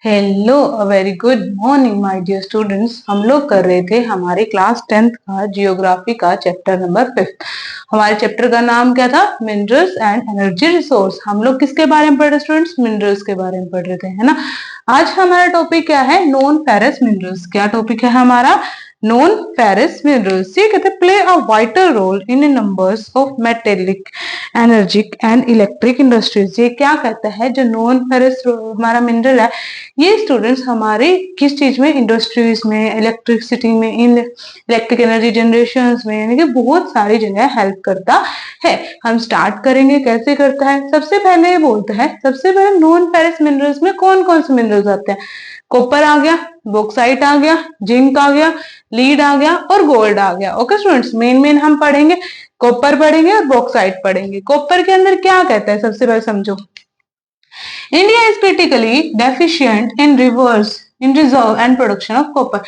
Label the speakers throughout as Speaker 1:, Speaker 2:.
Speaker 1: Hello, a very good morning my dear students. हम लोग कर रहे थे हमारे क्लास 10th का जियोग्राफी का चैप्टर नंबर 5। हमारे चैप्टर का नाम क्या था? Minerals and energy resource. हम लोग किसके बारे में पढ़ रहे स्टूडेंट्स? मिनरल्स के बारे में पढ़ रहे थे, है ना। आज हमारा टॉपिक क्या है? Non ferrous minerals. क्या टॉपिक है हमारा? Non ferrous minerals. ये कहते हैं play a vital role in numbers of metallic energic and electric industries. ये क्या कहता है? जो नॉन फेरस हमारा मिनरल है, ये स्टूडेंट्स हमारे किस चीज में? इंडस्ट्रीज में, इलेक्ट्रिसिटी में, इन इलेक्ट्रिक एनर्जी जनरेशन में, यानी कि बहुत सारी जगह हेल्प करता है। हम स्टार्ट करेंगे कैसे करता है। सबसे पहले ये बोलता है, सबसे पहले नॉन फेरस मिनरल्स में कौन कौन से मिनरल्स आते हैं? कॉपर आ गया, बॉक्साइट आ गया, जिंक आ गया, लीड आ गया और गोल्ड आ गया। ओके स्टूडेंट्स, मेन हम पढ़ेंगे, कॉपर पढ़ेंगे और बॉक्साइट पढ़ेंगे। कॉपर के अंदर क्या कहता है सबसे पहले समझो। India is critically deficient in reserve and production of copper।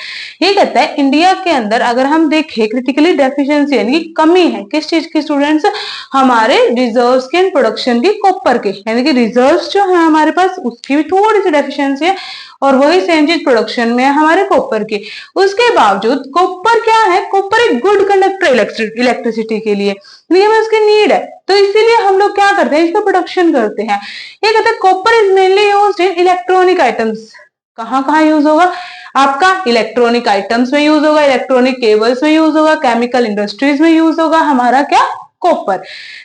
Speaker 1: ये कहता है इंडिया के अंदर अगर हम देखें क्रिटिकली डेफिशिएंसी यानी कि कमी है किस चीज की स्टूडेंट्स? हमारे रिजर्व्स के प्रोडक्शन की, कॉपर के, यानी कि रिजर्व्स जो है हमारे पास उसकी भी थोड़ी सी डेफिशिएंसी है और वही सेम चीज प्रोडक्शन में है हमारे कॉपर की। उसके बावजूद कॉपर क्या है? कॉपर एक गुड कंडक्टर इलेक्ट्रिसिटी के लिए, हमें उसकी नीड है, तो इसीलिए हम लोग क्या करते हैं? इसका प्रोडक्शन करते हैं। ये कहते हैं copper is mainly used in electronic items. कहाँ कहाँ यूज होगा आपका? इलेक्ट्रॉनिक आइटम्स में यूज होगा, इलेक्ट्रॉनिक केबल्स में यूज होगा, केमिकल इंडस्ट्रीज में यूज होगा हमारा क्या? कॉपर।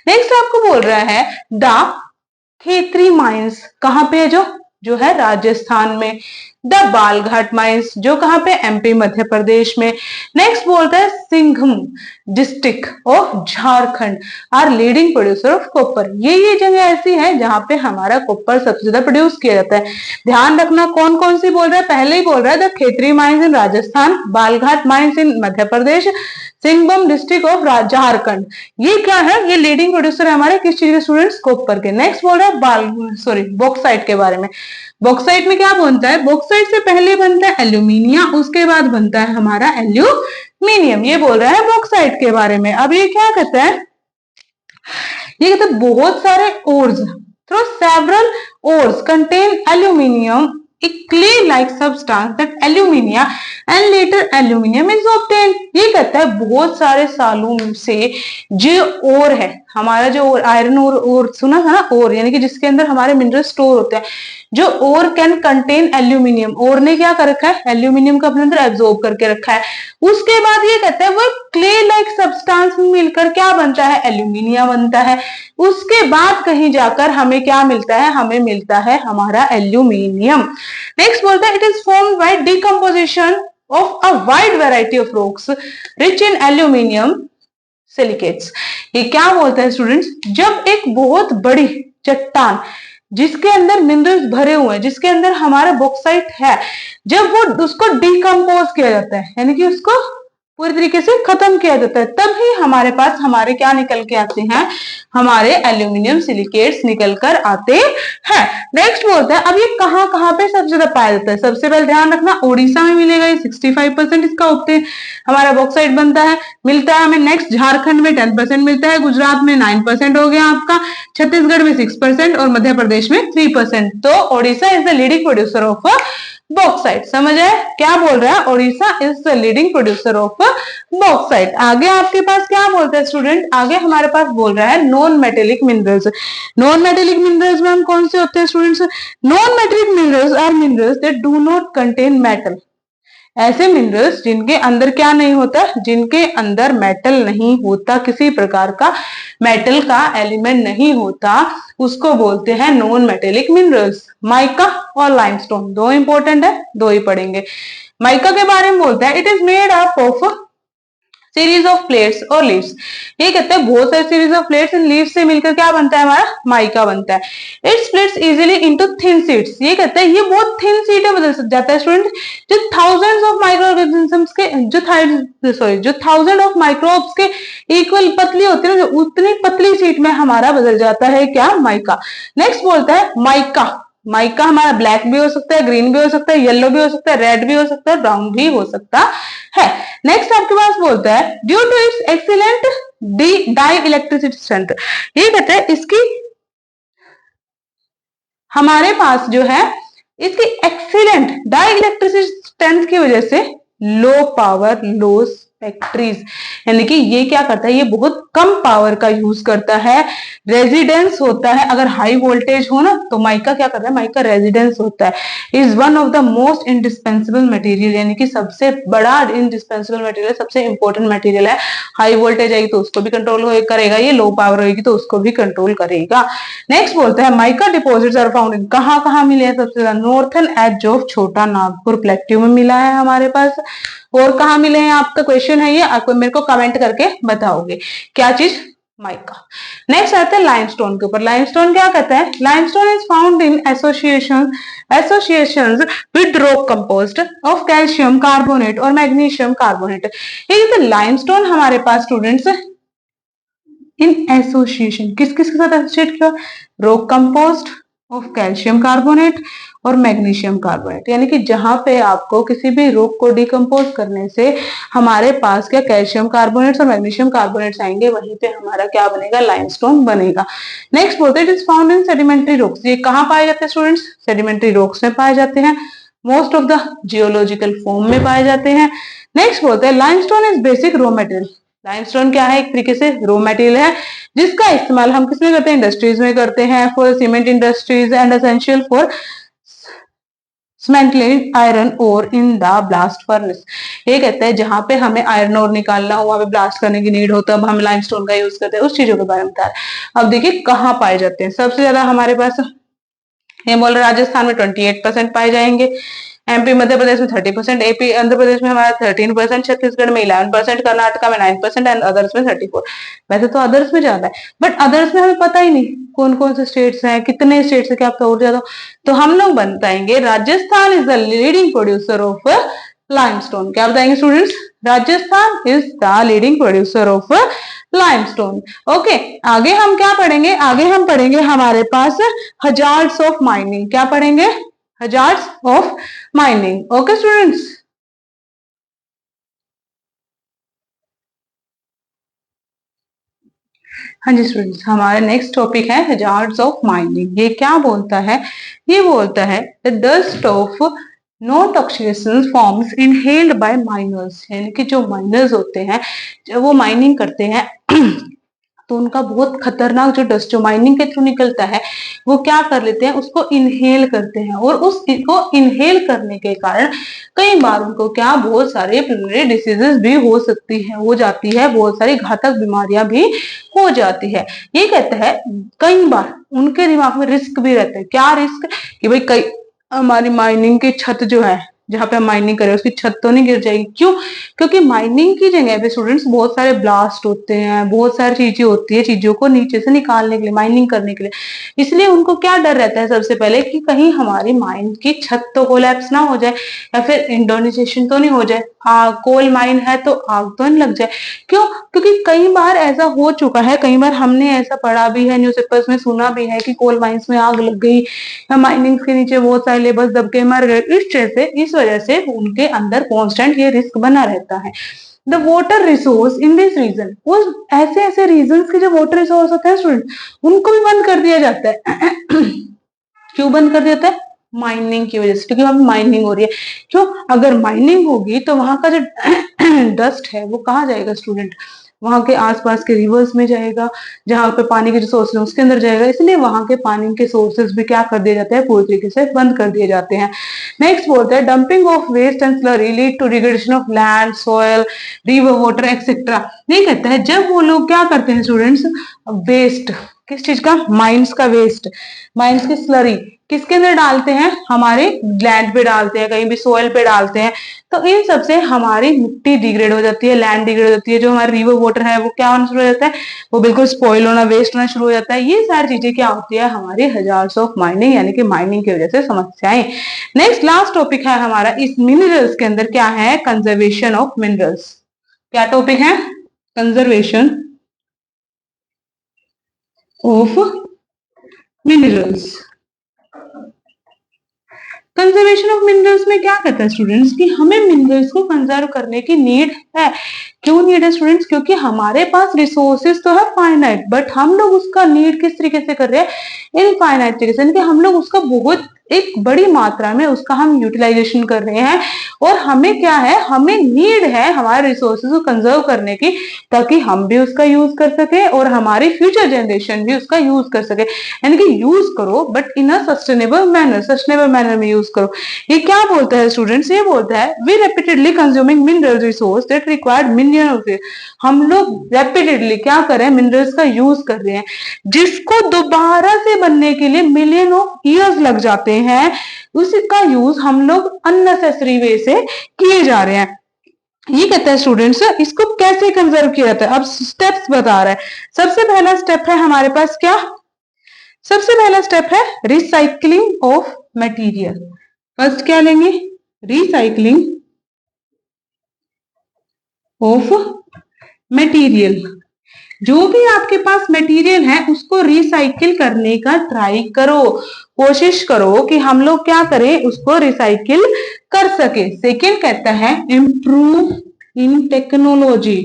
Speaker 1: नेक्स्ट आपको बोल रहा है द खेतरी माइंस कहाँ पे है? जो है राजस्थान में। द बालघाट माइंस जो कहाँ पे? एमपी मध्य प्रदेश में। नेक्स्ट बोलता है Singhbhum district of Jharkhand are leading producer of copper. ये जगह ऐसी है जहां पे हमारा कॉपर सबसे ज्यादा प्रोड्यूस किया जाता है। ध्यान रखना कौन कौन सी बोल रहा है। पहले ही बोल रहा है the Khetri mines in Rajasthan, Balaghat mines in Madhya Pradesh, Singhbhum district of Jharkhand. ये क्या है? ये लीडिंग प्रोड्यूसर है हमारे किस चीज के स्टूडेंट्स? कॉपर के। नेक्स्ट बोल रहा है बॉक्साइट के बारे में। बॉक्साइट में क्या बनता है? बॉक्साइट से पहले बनता है एल्यूमिनिया, उसके बाद बनता है हमारा एल्यूमिनियम। ये बोल रहा है बॉक्साइट के बारे में। अब ये क्या कहता है? ये कहते हैं बहुत सारे ores through several ores contain aluminium a clay-like substance that alumina and later aluminum is obtained। ये कहता है बहुत सारे सालों से जो ओर है हमारा, जो ओर आयरन ओर सुना था ना, ओर यानी कि जिसके अंदर हमारे मिनरल स्टोर होते हैं, जो ओर कैन कंटेन एल्यूमिनियम। ओर ने क्या कर रखा है? एल्यूमिनियम को अपने अंदर एब्जॉर्ब करके रखा है। उसके बाद ये कहता है वो क्ले लाइक सब्सटेंस में मिलकर क्या बनता है? एल्यूमिनियम बनता है। उसके बाद कहीं जाकर हमें क्या मिलता है? हमें मिलता है हमारा एल्यूमिनियम। नेक्स्ट बोलता है it is formed by decomposition of a wide variety of rocks rich in aluminium silicates. ये क्या बोलता है स्टूडेंट्स? जब एक बहुत बड़ी चट्टान जिसके अंदर मिनरल्स भरे हुए हैं, जिसके अंदर हमारा बॉक्साइट है, जब वो उसको डिकम्पोज किया जाता है यानी कि उसको पूरी तरीके से खत्म किया जाता है, तभी हमारे पास हमारे क्या निकल के आते हैं? हमारे एल्यूमिनियम सिलिकेट्स निकल कर आते हैं। नेक्स्ट बोलता है अब ये कहाँ कहाँ पे सबसे ज्यादा पाया जाता है? सबसे पहले ध्यान रखना उड़ीसा में मिलेगा, ये 65% इसका ऑप्टेन हमारा बॉक्साइट बनता है, मिलता है हमें। नेक्स्ट झारखंड में 10% मिलता है, गुजरात में 9% हो गया आपका, छत्तीसगढ़ में 6% और मध्य प्रदेश में 3%। तो Odisha is the leading producer of bauxite. समझ आए क्या बोल रहा है? Odisha is the leading producer of bauxite. आगे आपके पास क्या बोलता है स्टूडेंट? आगे हमारे पास बोल रहा है non metallic minerals. Non metallic minerals में हम कौन से होते हैं students? Non metallic minerals are minerals that do not contain metal. ऐसे मिनरल्स जिनके अंदर क्या नहीं होता? जिनके अंदर मेटल नहीं होता, किसी प्रकार का मेटल का एलिमेंट नहीं होता, उसको बोलते हैं नॉन मेटेलिक मिनरल्स। माइका और लाइमस्टोन दो इंपॉर्टेंट है, दो ही पढ़ेंगे। माइका के बारे में बोलता है it is made up of series of plates और लीव्स। ये कहते हैं बहुत सारी series of plates and leaves से मिलकर क्या बनता है? हमारा माइका बनता है। It splits easily into thin sheets. ये कहते हैं ये बहुत थिन शीट बदल जाता है स्टूडेंट। जो थाउजेंड्स ऑफ माइक्रो ऑर्गेनिजम्स के जो थाउजेंड ऑफ माइक्रोब्स के इक्वल पतली होती है ना, उतनी पतली शीट में हमारा बदल जाता है क्या? माइका। नेक्स्ट बोलता है माइका। माइका हमारा ब्लैक भी हो सकता है, ग्रीन भी हो सकता है, येलो भी हो सकता है, रेड भी हो सकता है, ब्राउन भी हो सकता है। नेक्स्ट आपके पास बोलता है due to its excellent dielectricity strength. ये कहते हैं इसकी हमारे पास जो है इसकी एक्सीलेंट डाइलेक्ट्रिसिटी स्ट्रेंथ की वजह से लो पावर लो स्पेक्ट्रीज, यानी कि ये क्या करता है, ये बहुत कम पावर का यूज करता है। रेजिडेंस होता है, अगर हाई वोल्टेज हो ना तो माइका क्या करता है, माइका रेजिडेंस होता है। Is one of the most indispensable material, यानी कि सबसे बड़ा इंडिस्पेंसिबल मटेरियल, सबसे इंपॉर्टेंट मटेरियल है। हाई वोल्टेज आएगी तो उसको भी कंट्रोल करेगा, ये लो पावर होगी तो उसको भी कंट्रोल करेगा। नेक्स्ट बोलते हैं mica deposits are found in, कहाँ कहाँ मिले हैं सबसे ज्यादा, नॉर्थन एज ऑफ छोटा नागपुर प्लेट्यू में मिला है हमारे पास। और कहाँ मिले हैं, आपका क्वेश्चन है ये, आपको मेरे को कमेंट करके बताओगे क्या चीज, माइका। नेक्स्ट आता है लाइमस्टोन के ऊपर। लाइमस्टोन क्या कहता है, limestone is found in associations with rock composed of calcium carbonate और मैग्नीशियम कार्बोनेट। ये लाइमस्टोन हमारे पास स्टूडेंट्स इन एसोसिएशन किस किस के साथ एसोसिएट किया, rock composed of calcium carbonate और मैग्नीशियम कार्बोनेट, यानी कि जहां पे आपको किसी भी रॉक को डिकम्पोज करने से हमारे पास क्या कैल्शियम कार्बोनेट्स और मैग्नीशियम कार्बोनेट्स आएंगे, वहीं पे हमारा क्या बनेगा, लाइमस्टोन बनेगा। नेक्स्ट बोलते हैं it is found in sedimentary rocks, ये कहाँ पाए जाते हैं स्टूडेंट्स, सेडिमेंट्री रॉक्स में पाए जाते हैं, most of the geological form में पाए जाते हैं। नेक्स्ट बोलते हैं limestone is basic raw material, limestone क्या है, एक तरीके से रॉ मटेरियल है जिसका इस्तेमाल हम किस में करते हैं, इंडस्ट्रीज में करते हैं, for cement industries and essential for smelting iron और इन द ब्लास्ट फर्नेस। ये कहता है जहां पे हमें आयरन और निकालना हो, वहां पे ब्लास्ट करने की नीड हो, तब हम लाइमस्टोन का यूज करते हैं, उस चीजों के बारे में बता रहे हैं। अब देखिए कहाँ पाए जाते हैं, सबसे ज्यादा हमारे पास ये बोल रहे राजस्थान में 28% पाए जाएंगे, एमपी मध्य प्रदेश में 30%, एपी आंध्र प्रदेश में हमारा 13%, छत्तीसगढ़ में 11%, कर्नाटका में 9% एंड अदर्स में 34%। वैसे तो अदर्स में ज्यादा है, बट अदर्स में हमें पता ही नहीं कौन कौन से स्टेट्स हैं, कितने स्टेट्स है, क्या आपका और ज्यादा, तो हम लोग बताएंगे Rajasthan is the leading producer of limestone. क्या बताएंगे students, Rajasthan is the leading producer of limestone. Okay, आगे हम क्या पढ़ेंगे, आगे हम पढ़ेंगे हमारे पास हजार्ड्स ऑफ माइनिंग, क्या पढ़ेंगे, hazards of mining. Okay students, हाँ जी स्टूडेंट्स, हमारा नेक्स्ट टॉपिक है हजार्ड्स ऑफ माइनिंग। ये क्या बोलता है, ये बोलता है the dust of no toxic forms inhaled by miners, यानी कि जो माइनर्स होते हैं जब वो माइनिंग करते हैं तो उनका बहुत खतरनाक जो डस्ट जो माइनिंग के थ्रू निकलता है वो क्या कर लेते हैं, उसको इनहेल करते हैं, और उसको इनहेल करने के कारण कई बार उनको क्या बहुत सारे प्रिलिमिनरी डिसीजेस भी हो सकती है, हो जाती है, बहुत सारी घातक बीमारियां भी हो जाती है। ये कहता है कई बार उनके दिमाग में रिस्क भी रहता है, क्या रिस्क, कि भाई कई हमारी माइनिंग की छत जो है, जहां पे हम माइनिंग करें उसकी छत तो नहीं गिर जाएगी, क्यों, क्योंकि माइनिंग की जगह पे स्टूडेंट्स बहुत सारे ब्लास्ट होते हैं, बहुत सारी चीजें होती है चीजों को नीचे से निकालने के लिए, माइनिंग करने के लिए, इसलिए उनको क्या डर रहता है सबसे पहले कि कहीं हमारी माइन की छत तो कोलैप्स ना हो जाए, या फिर इंडोनेशन तो नहीं हो जाए, कोल माइन है तो आग तो नहीं लग जाए। क्यों, क्योंकि कई बार ऐसा हो चुका है, कई बार हमने ऐसा पढ़ा भी है, न्यूज़पेपर्स में सुना भी है कि कोल माइंस में आग लग गई, माइनिंग के नीचे बहुत सारे लेबर्स दब के मर गए, इस वजह से उनके अंदर कांस्टेंट ये रिस्क बना रहता है। The water resource in this region, वो ऐसे ऐसे रीजन के जो वाटर रिसोर्स होते हैं स्टूडेंट, उनको भी बंद कर दिया जाता है। क्यों बंद कर देता है, माइनिंग की वजह से, क्योंकि वहां माइनिंग हो रही है। क्यों, अगर माइनिंग होगी तो वहां का जो डस्ट है वो कहाँ जाएगा स्टूडेंट, वहां के आसपास के रिवर्स में जाएगा, जहां पे पानी के रिसोर्स है उसके अंदर जाएगा, इसलिए वहां के पानी के सोर्सेज भी क्या कर दिए जाते हैं, पूरी तरीके से बंद कर दिए जाते हैं। नेक्स्ट बोलते हैं dumping of waste and slurry lead to degradation of land, soil, river water etcetera. नहीं कहता है जब वो लोग क्या करते हैं स्टूडेंट्स, वेस्ट किस चीज का, माइंस का वेस्ट, माइंस की स्लरी किसके अंदर डालते हैं, हमारे लैंड पे डालते हैं, कहीं भी सोयल पे डालते हैं, तो इन सबसे हमारी मिट्टी डिग्रेड हो जाती है, लैंड डिग्रेड हो जाती है, जो हमारा रिवर वाटर है वो क्या होना शुरू हो जाता है, वो बिल्कुल स्पॉइल होना, वेस्ट होना शुरू हो जाता है। ये सारी चीजें क्या होती है, हमारे हजार्ड्स ऑफ माइनिंग, यानी कि माइनिंग की वजह से समस्याएं। नेक्स्ट लास्ट टॉपिक है हमारा इस मिनरल्स के अंदर, क्या है, कंजर्वेशन ऑफ मिनरल्स। क्या टॉपिक है, conservation of minerals. Conservation of minerals में क्या कहता है स्टूडेंट्स कि हमें मिनरल्स को कंजर्व करने की नीड है। क्यों नीड है स्टूडेंट्स, क्योंकि हमारे पास रिसोर्सेज तो है फाइनाइट, बट हम लोग उसका नीड किस तरीके से कर रहे हैं, इनफाइनाइट तरीके से, हम लोग उसका बहुत एक बड़ी मात्रा में उसका हम यूटिलाइजेशन कर रहे हैं, और हमें क्या है, हमें नीड है हमारे रिसोर्सेज को कंजर्व करने की, ताकि हम भी उसका यूज कर सके और हमारी फ्यूचर जनरेशन भी उसका यूज कर सके। यानी कि यूज करो but in a sustainable manner में यूज करो। ये क्या बोलता है स्टूडेंट्स, ये बोलता है we repeatedly consuming mineral resource that required million of year. हम लोग रेपिटेडली क्या कर रहे हैं, मिनरल्स का यूज कर रहे हैं जिसको दोबारा से बनने के लिए मिलियन ऑफ ईयर्स लग जाते हैं, उसका यूज हम लोग अननेसेसरी वे से किए जा रहे हैं। ये कहता है स्टूडेंट्स इसको कैसे कंजर्व किया जाता है। अब स्टेप्स बता रहा है। सबसे पहला स्टेप है हमारे पास क्या, सबसे पहला स्टेप है रिसाइकलिंग ऑफ मटेरियल। फर्स्ट क्या लेंगे, रिसाइकलिंग ऑफ मटेरियल। जो भी आपके पास मटेरियल है उसको रिसाइकिल करने का ट्राई करो, कोशिश करो कि हम लोग क्या करें, उसको रिसाइकिल कर सके। सेकेंड कहता है इंप्रूव इन टेक्नोलॉजी।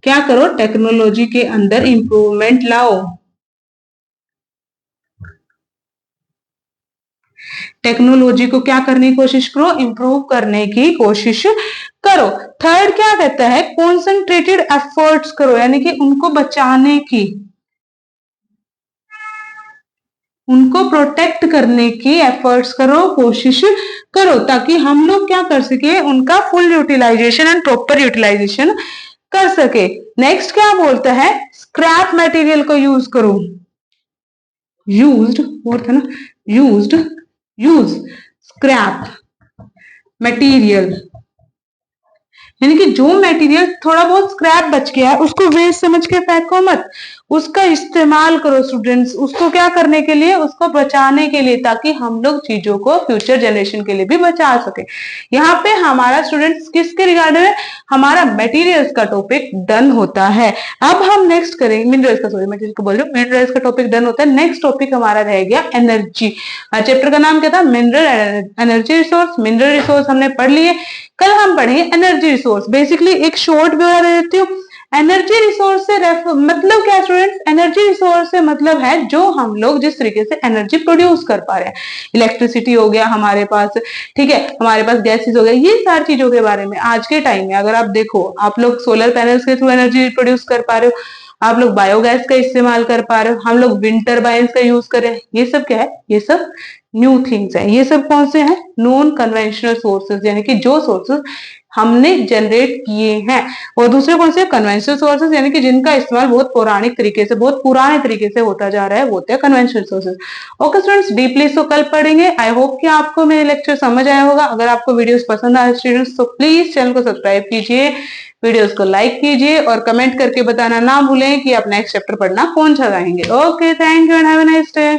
Speaker 1: क्या करो, टेक्नोलॉजी के अंदर इंप्रूवमेंट लाओ, टेक्नोलॉजी को क्या करने की कोशिश करो, इंप्रूव करने की कोशिश करो। थर्ड क्या कहता है, कॉन्सेंट्रेटेड एफर्ट्स करो, यानी कि उनको बचाने की, उनको प्रोटेक्ट करने की एफर्ट्स करो, कोशिश करो, ताकि हम लोग क्या कर सके, उनका full utilization and proper utilization कर सके। नेक्स्ट क्या बोलता है, स्क्रैप मटेरियल को यूज करो, यूज्ड और था ना, यूज स्क्रैप मटेरियल, यानी कि जो मटेरियल थोड़ा बहुत स्क्रैप बच गया है उसको वेस्ट समझ के फेंको मत, उसका इस्तेमाल करो स्टूडेंट्स, उसको क्या करने के लिए, उसको बचाने के लिए, ताकि हम लोग चीजों को फ्यूचर जनरेशन के लिए भी बचा सके। यहाँ पे हमारा स्टूडेंट्स किसके रिगार्डिंग है, हमारा मटेरियल्स का टॉपिक डन होता है। अब हम नेक्स्ट करेंगे मिनरल्स का, सॉरी मटेरियल को बोल रही हूँ, मिनरल्स का टॉपिक डन होता है। नेक्स्ट टॉपिक हमारा रह गया एनर्जी। चैप्टर का नाम क्या था, mineral energy resource. Mineral resource हमने पढ़ लिए, कल हम पढ़ेंगे एनर्जी रिसोर्स। बेसिकली एक शॉर्ट ब्यौरा दे देती हूँ। एनर्जी रिसोर्स से मतलब क्या स्टूडेंट्स, एनर्जी रिसोर्स से मतलब है जो हम लोग जिस तरीके से एनर्जी प्रोड्यूस कर पा रहे हैं। इलेक्ट्रिसिटी हो गया हमारे पास, ठीक है, हमारे पास गैसेस हो गया, ये सारी चीजों के बारे में आज के टाइम में अगर आप देखो, आप लोग सोलर पैनल्स के थ्रू एनर्जी प्रोड्यूस कर पा रहे हो, आप लोग बायोगैस का इस्तेमाल कर पा रहे हो, हम लोग विंड टर्बाइंस का यूज कर रहे हैं। ये सब क्या है, ये सब न्यू थिंग्स है। ये सब कौन से हैं, नॉन कन्वेंशनल सोर्सेज, यानी कि जो सोर्सेज हमने जनरेट किए हैं। और दूसरे कौन से, कन्वेंशनल सोर्सेज, यानी कि जिनका इस्तेमाल बहुत पौराणिक तरीके से, बहुत पुराने तरीके से होता जा रहा है, वो होते हैं conventional sources. Okay students, deeply इसको कल पढ़ेंगे। आई होप कि आपको मेरे लेक्चर समझ आया होगा। अगर आपको वीडियोस पसंद आए स्टूडेंट्स तो प्लीज चैनल को सब्सक्राइब कीजिए, वीडियोस को लाइक कीजिए और कमेंट करके बताना ना भूलें कि आप नेक्स्ट चैप्टर पढ़ना कौन सा चाहेंगे। Okay, thank you and have a nice day.